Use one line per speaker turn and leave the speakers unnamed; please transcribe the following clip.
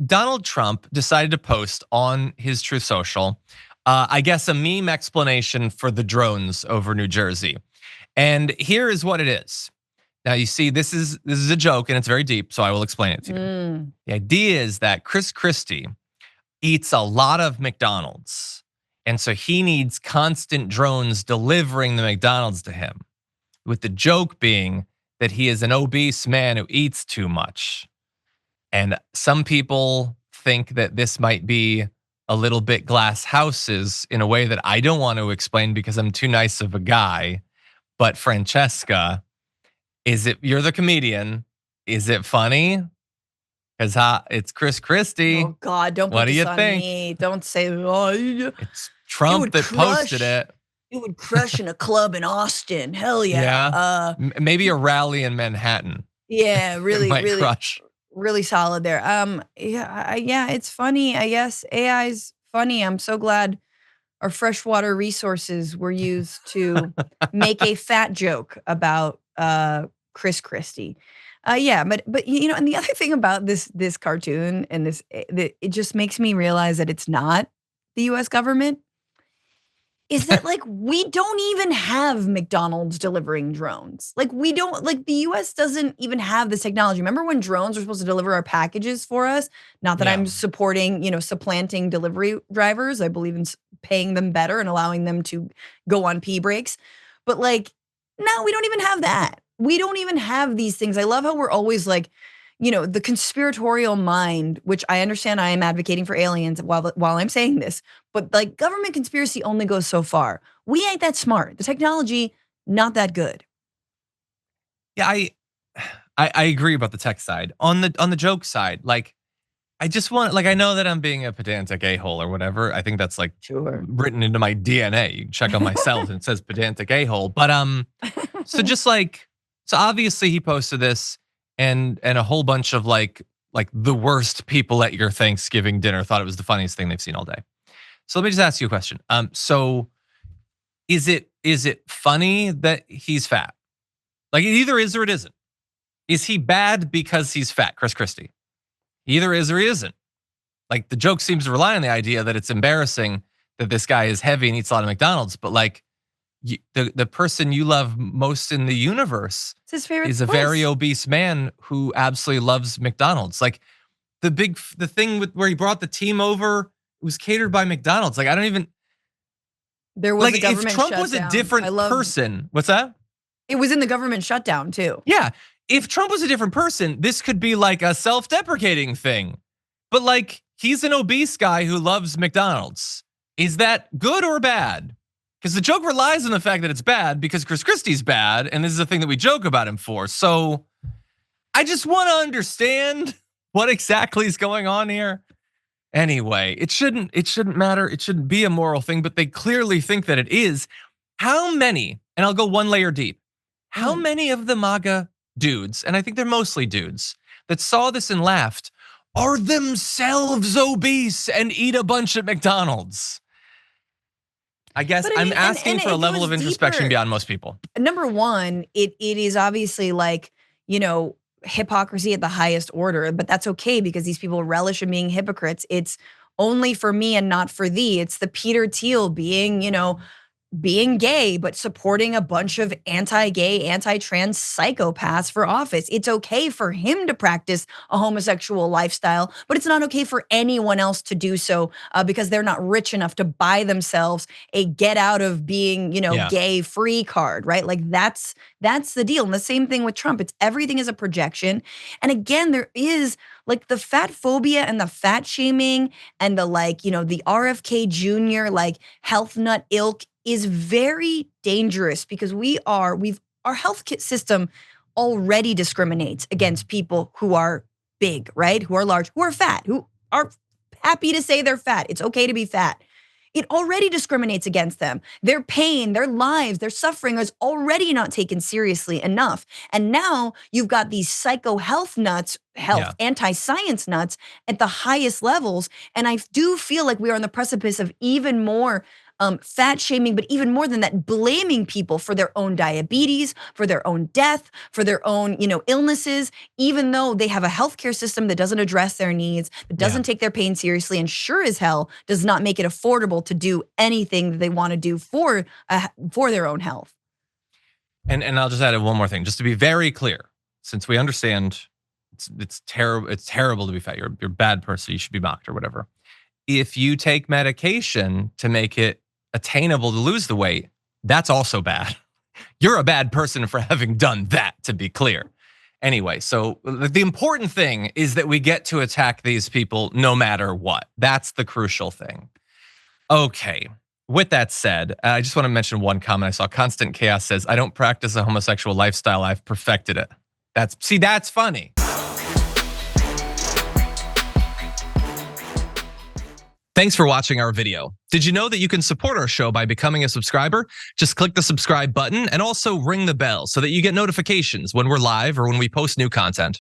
Donald Trump decided to post on his Truth Social, I guess a meme explanation for the drones over New Jersey. And here is what it is. Now you see, this is a joke and it's very deep, so I will explain it to you. The idea is that Chris Christie eats a lot of McDonald's, and so he needs constant drones delivering the McDonald's to him. With the joke being that he is an obese man who eats too much. And some people think that this might be a little bit glass houses in a way that I don't want to explain because I'm too nice of a guy. But Francesca, you're the comedian, is it funny? Because it's Chris Christie.
Oh God, don't put this on me. Don't say,
it's Trump that posted it.
It would crush in a club in Austin. Hell yeah.
Maybe a rally in Manhattan.
Yeah, really, really
crush.
Really solid there. Yeah, it's funny. I guess AI's funny. I'm so glad our freshwater resources were used to make a fat joke about Chris Christie. Yeah, but you know, and the other thing about this cartoon and it just makes me realize that it's not the U.S. government. Is that like we don't even have McDonald's delivering drones? Like we don't, like the US doesn't even have this technology. Remember when drones were supposed to deliver our packages for us? Not that I'm supporting, supplanting delivery drivers. I believe in paying them better and allowing them to go on pee breaks. But like, no, we don't even have that. We don't even have these things. I love how we're always like, the conspiratorial mind, which I understand I am advocating for aliens while I'm saying this, but like government conspiracy only goes so far. We ain't that smart. The technology, not that good.
Yeah, I agree about the tech side. On the joke side, like I just want, like I know that I'm being a pedantic a-hole or whatever. I think that's like written into my DNA. You can check on myself and it says pedantic a-hole. But so just like, so obviously he posted this. And a whole bunch of like the worst people at your Thanksgiving dinner thought it was the funniest thing they've seen all day. So let me just ask you a question. So is it funny that he's fat? Like it either is or it isn't. Is he bad because he's fat, Chris Christie? He either is or he isn't. Like the joke seems to rely on the idea that it's embarrassing that this guy is heavy and eats a lot of McDonald's, but like the person you love most in the universe is a very obese man who absolutely loves McDonald's. Like the thing where he brought the team over, it was catered by McDonald's. Like I don't even.
There was like a government
if Trump
shutdown.
Was a different person. What's that?
It was in the government shutdown too.
Yeah, if Trump was a different person, this could be like a self-deprecating thing. But like he's an obese guy who loves McDonald's. Is that good or bad? Because the joke relies on the fact that it's bad because Chris Christie's bad, and this is the thing that we joke about him for. So I just want to understand what exactly is going on here. Anyway, it shouldn't matter. It shouldn't be a moral thing, but they clearly think that it is. How many, and I'll go one layer deep, how many of the MAGA dudes, and I think they're mostly dudes, that saw this and laughed, are themselves obese and eat a bunch at McDonald's? I guess I'm asking for a level of introspection beyond most people.
Number one, it is obviously like, hypocrisy at the highest order, but that's okay because these people relish in being hypocrites. It's only for me and not for thee. It's the Peter Thiel being gay, but supporting a bunch of anti-gay, anti-trans psychopaths for office. It's okay for him to practice a homosexual lifestyle, but it's not okay for anyone else to do so because they're not rich enough to buy themselves a get out of being, gay free card, right? Like that's the deal. And the same thing with Trump. Everything is a projection. And again, there is like the fat phobia and the fat shaming and the the RFK Jr. like health nut ilk is very dangerous because our health system already discriminates against people who are big, right? Who are large, who are fat, who are happy to say they're fat. It's okay to be fat. It already discriminates against them. Their pain, their lives, their suffering is already not taken seriously enough. And now you've got these psycho health nuts, anti-science nuts at the highest levels. And I do feel like we are on the precipice of even more fat shaming, but even more than that, blaming people for their own diabetes, for their own death, for their own, illnesses, even though they have a healthcare system that doesn't address their needs, that doesn't take their pain seriously, and sure as hell does not make it affordable to do anything that they want to do for their own health.
And I'll just add one more thing, just to be very clear, since we understand it's terrible. It's terrible to be fat. You're a bad person. You should be mocked or whatever. If you take medication to make it attainable to lose the weight, that's also bad. You're a bad person for having done that, to be clear. Anyway, so the important thing is that we get to attack these people no matter what. That's the crucial thing. Okay. With that said, I just want to mention one comment I saw. Constant Chaos says, I don't practice a homosexual lifestyle. I've perfected it. That's funny. Thanks for watching our video. Did you know that you can support our show by becoming a subscriber? Just click the subscribe button and also ring the bell so that you get notifications when we're live or when we post new content.